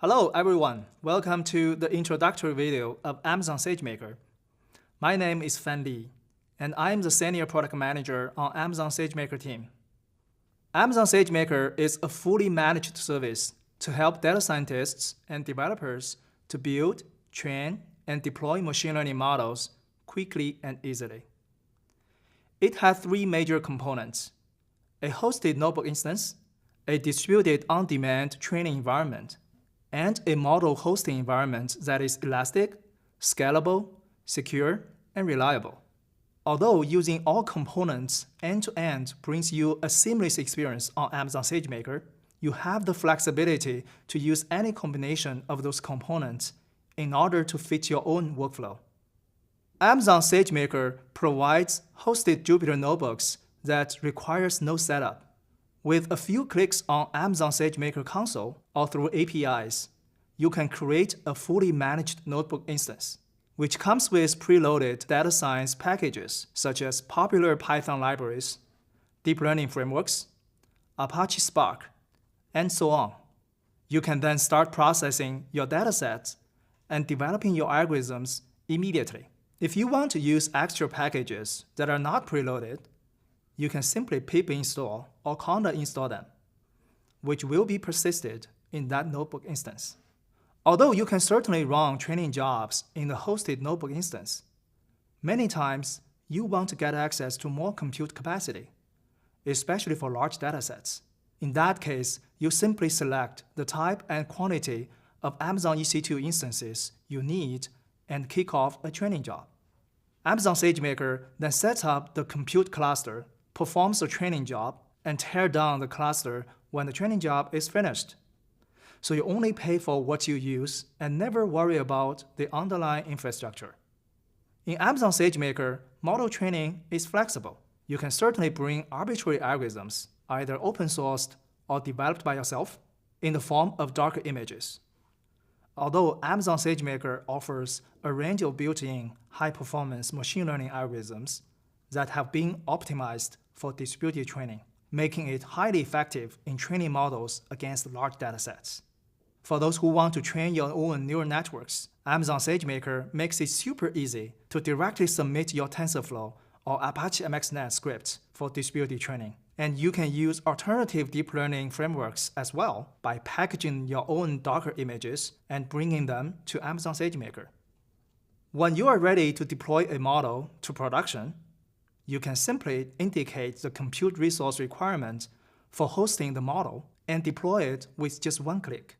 Hello everyone, welcome to the introductory video of Amazon SageMaker. My name is Fan Li, and I'm the Senior Product Manager on Amazon SageMaker team. Amazon SageMaker is a fully managed service to help data scientists and developers to build, train, and deploy machine learning models quickly and easily. It has three major components: a hosted notebook instance, a distributed on-demand training environment, and a model hosting environment that is elastic, scalable, secure, and reliable. Although using all components end-to-end brings you a seamless experience on Amazon SageMaker, you have the flexibility to use any combination of those components in order to fit your own workflow. Amazon SageMaker provides hosted Jupyter notebooks that requires no setup. With a few clicks on Amazon SageMaker console or through APIs, you can create a fully managed notebook instance, which comes with preloaded data science packages such as popular Python libraries, deep learning frameworks, Apache Spark, and so on. You can then start processing your datasets and developing your algorithms immediately. If you want to use extra packages that are not preloaded, you can simply pip install or conda install them, which will be persisted in that notebook instance. Although you can certainly run training jobs in the hosted notebook instance, many times you want to get access to more compute capacity, especially for large datasets. In that case, you simply select the type and quantity of Amazon EC2 instances you need and kick off a training job. Amazon SageMaker then sets up the compute cluster, performs the training job, and tear down the cluster when the training job is finished. So you only pay for what you use and never worry about the underlying infrastructure. In Amazon SageMaker, model training is flexible. You can certainly bring arbitrary algorithms, either open sourced or developed by yourself, in the form of Docker images. Although Amazon SageMaker offers a range of built-in high-performance machine learning algorithms that have been optimized for distributed training, making it highly effective in training models against large datasets. For those who want to train your own neural networks, Amazon SageMaker makes it super easy to directly submit your TensorFlow or Apache MXNet scripts for distributed training. And you can use alternative deep learning frameworks as well by packaging your own Docker images and bringing them to Amazon SageMaker. When you are ready to deploy a model to production, you can simply indicate the compute resource requirement for hosting the model and deploy it with just one click.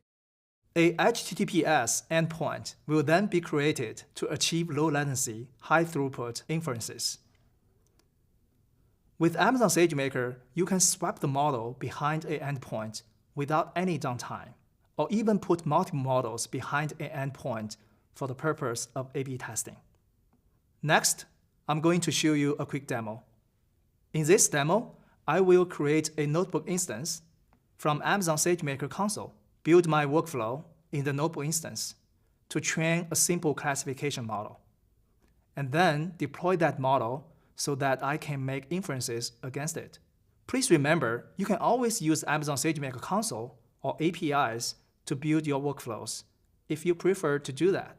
A HTTPS endpoint will then be created to achieve low latency, high throughput inferences. With Amazon SageMaker, you can swap the model behind an endpoint without any downtime, or even put multiple models behind an endpoint for the purpose of A/B testing. Next, I'm going to show you a quick demo. In this demo, I will create a notebook instance from Amazon SageMaker console, build my workflow in the notebook instance to train a simple classification model, and then deploy that model so that I can make inferences against it. Please remember, you can always use Amazon SageMaker console or APIs to build your workflows if you prefer to do that.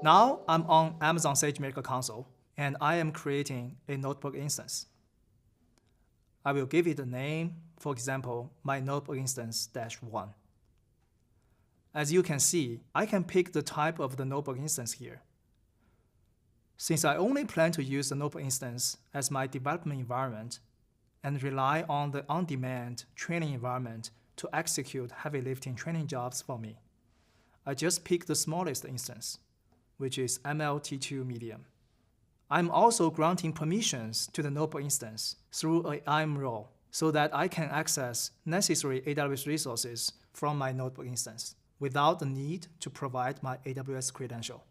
Now I'm on Amazon SageMaker console, and I am creating a notebook instance. I will give it a name, for example, my notebook instance -1. As you can see, I can pick the type of the notebook instance here. Since I only plan to use the notebook instance as my development environment and rely on the on-demand training environment to execute heavy lifting training jobs for me, I just pick the smallest instance, which is MLT2 medium. I'm also granting permissions to the notebook instance through an IAM role so that I can access necessary AWS resources from my notebook instance without the need to provide my AWS credential.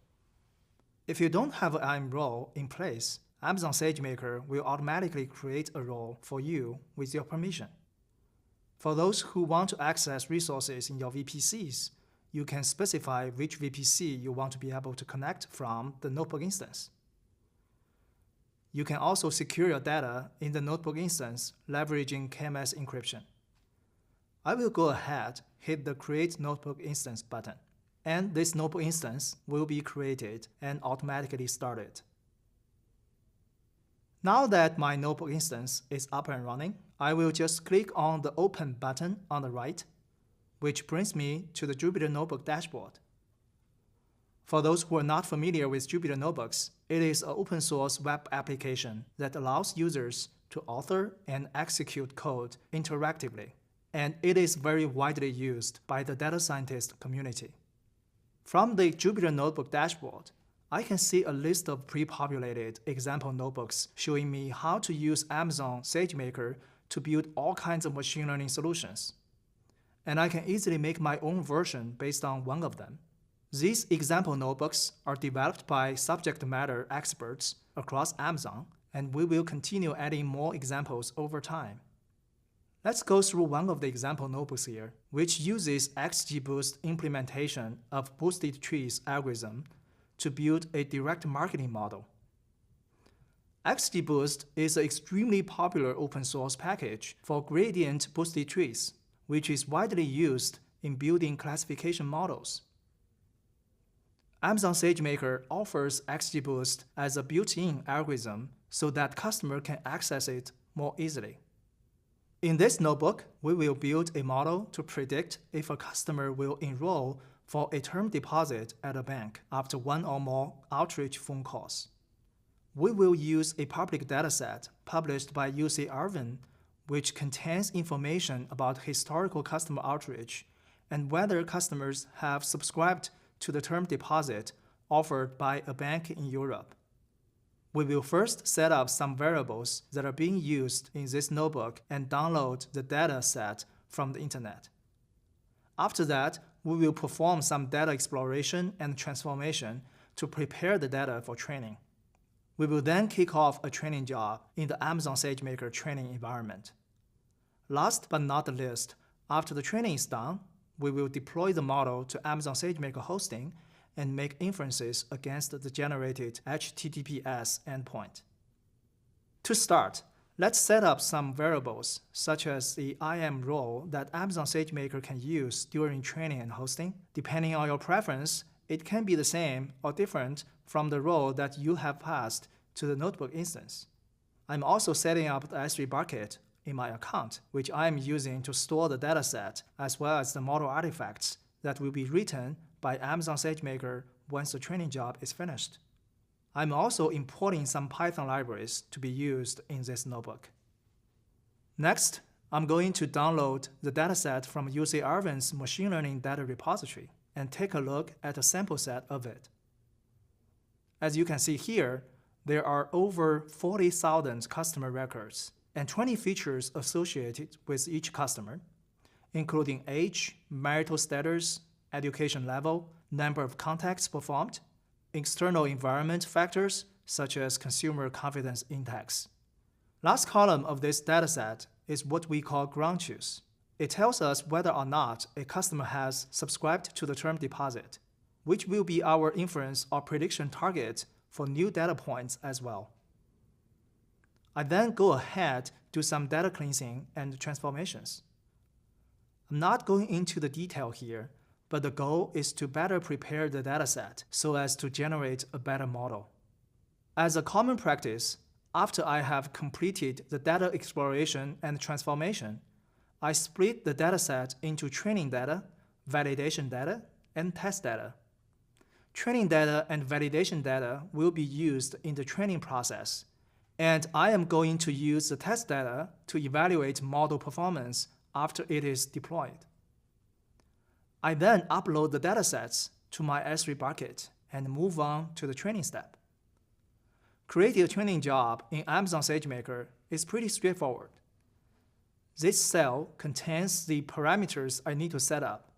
If you don't have an IAM role in place, Amazon SageMaker will automatically create a role for you with your permission. For those who want to access resources in your VPCs, you can specify which VPC you want to be able to connect from the notebook instance. You can also secure your data in the notebook instance leveraging KMS encryption. I will go ahead, hit the Create Notebook Instance button, and this notebook instance will be created and automatically started. Now that my notebook instance is up and running, I will just click on the Open button on the right, which brings me to the Jupyter Notebook dashboard. For those who are not familiar with Jupyter Notebooks, it is an open-source web application that allows users to author and execute code interactively, and it is very widely used by the data scientist community. From the Jupyter Notebook dashboard, I can see a list of pre-populated example notebooks showing me how to use Amazon SageMaker to build all kinds of machine learning solutions. And I can easily make my own version based on one of them. These example notebooks are developed by subject matter experts across Amazon, and we will continue adding more examples over time. Let's go through one of the example notebooks here, which uses XGBoost implementation of boosted trees algorithm to build a direct marketing model. XGBoost is an extremely popular open source package for gradient boosted trees, which is widely used in building classification models. Amazon SageMaker offers XGBoost as a built-in algorithm so that customer can access it more easily. In this notebook, we will build a model to predict if a customer will enroll for a term deposit at a bank after one or more outreach phone calls. We will use a public dataset published by UC Irvine, which contains information about historical customer outreach and whether customers have subscribed to the term deposit offered by a bank in Europe. We will first set up some variables that are being used in this notebook and download the data set from the internet. After that, we will perform some data exploration and transformation to prepare the data for training. We will then kick off a training job in the Amazon SageMaker training environment. Last but not least, after the training is done, we will deploy the model to Amazon SageMaker hosting and make inferences against the generated HTTPS endpoint. To start, let's set up some variables, such as the IAM role that Amazon SageMaker can use during training and hosting. Depending on your preference, it can be the same or different from the role that you have passed to the notebook instance. I'm also setting up the S3 bucket in my account, which I am using to store the dataset as well as the model artifacts that will be written by Amazon SageMaker once the training job is finished. I'm also importing some Python libraries to be used in this notebook. Next, I'm going to download the dataset from UC Irvine's machine learning data repository and take a look at a sample set of it. As you can see here, there are over 40,000 customer records and 20 features associated with each customer, including age, marital status, education level, number of contacts performed, external environment factors such as consumer confidence index. Last column of this dataset is what we call ground truth. It tells us whether or not a customer has subscribed to the term deposit, which will be our inference or prediction target for new data points as well. I then go ahead, do some data cleansing and transformations. I'm not going into the detail here, but the goal is to better prepare the dataset so as to generate a better model. As a common practice, after I have completed the data exploration and transformation, I split the dataset into training data, validation data, and test data. Training data and validation data will be used in the training process, and I am going to use the test data to evaluate model performance after it is deployed. I then upload the datasets to my S3 bucket and move on to the training step. Creating a training job in Amazon SageMaker is pretty straightforward. This cell contains the parameters I need to set up,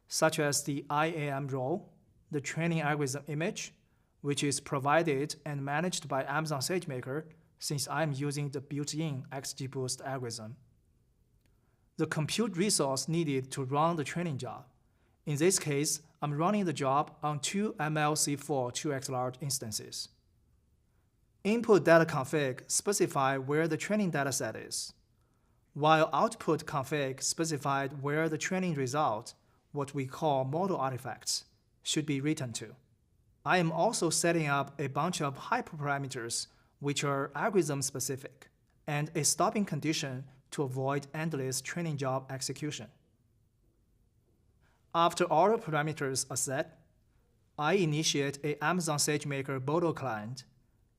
such as the IAM role, the training algorithm image, which is provided and managed by Amazon SageMaker since I'm using the built-in XGBoost algorithm, the compute resource needed to run the training job. In this case, I'm running the job on two MLC4 2x large instances. Input data config specify where the training dataset is. while output config specified where the training result, what we call model artifacts, should be written to. I am also setting up a bunch of hyperparameters which are algorithm-specific, and a stopping condition to avoid endless training job execution. After all the parameters are set, I initiate a Amazon SageMaker Bodo client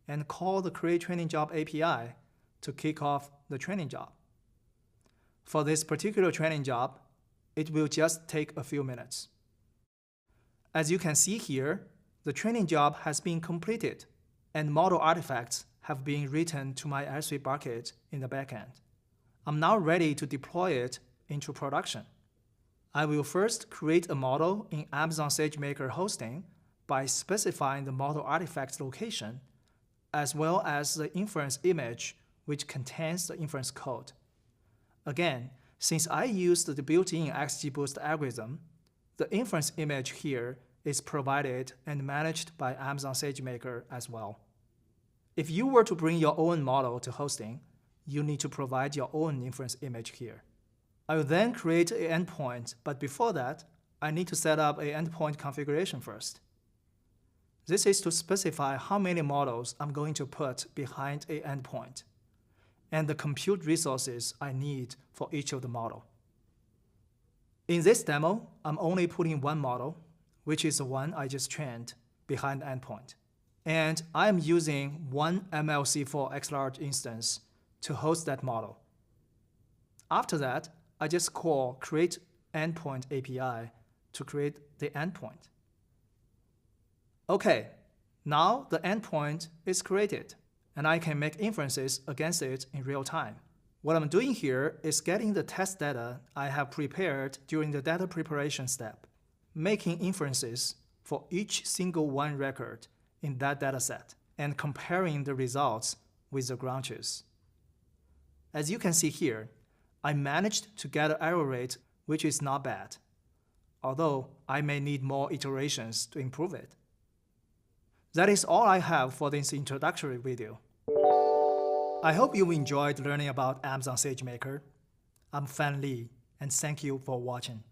and call the Create Training Job API to kick off the training job. For this particular training job, it will just take a few minutes. As you can see here, the training job has been completed, and model artifacts have been written to my S3 bucket in the backend. I'm now ready to deploy it into production. I will first create a model in Amazon SageMaker hosting by specifying the model artifact's location, as well as the inference image, which contains the inference code. Again, since I used the built-in XGBoost algorithm, the inference image here is provided and managed by Amazon SageMaker as well. If you were to bring your own model to hosting, you need to provide your own inference image here. I will then create an endpoint, but before that, I need to set up an endpoint configuration first. This is to specify how many models I'm going to put behind an endpoint, and the compute resources I need for each of the model. In this demo, I'm only putting one model, which is the one I just trained, behind the endpoint. And I am using one MLC4 XLarge instance to host that model. After that, I just call create endpoint API to create the endpoint. Okay, now the endpoint is created, and I can make inferences against it in real time. What I'm doing here is getting the test data I have prepared during the data preparation step, making inferences for each single one record in that dataset, and comparing the results with the ground truth. As you can see here, I managed to get an error rate which is not bad, although I may need more iterations to improve it. That is all I have for this introductory video. I hope you enjoyed learning about Amazon SageMaker. I'm Fan Li, and thank you for watching.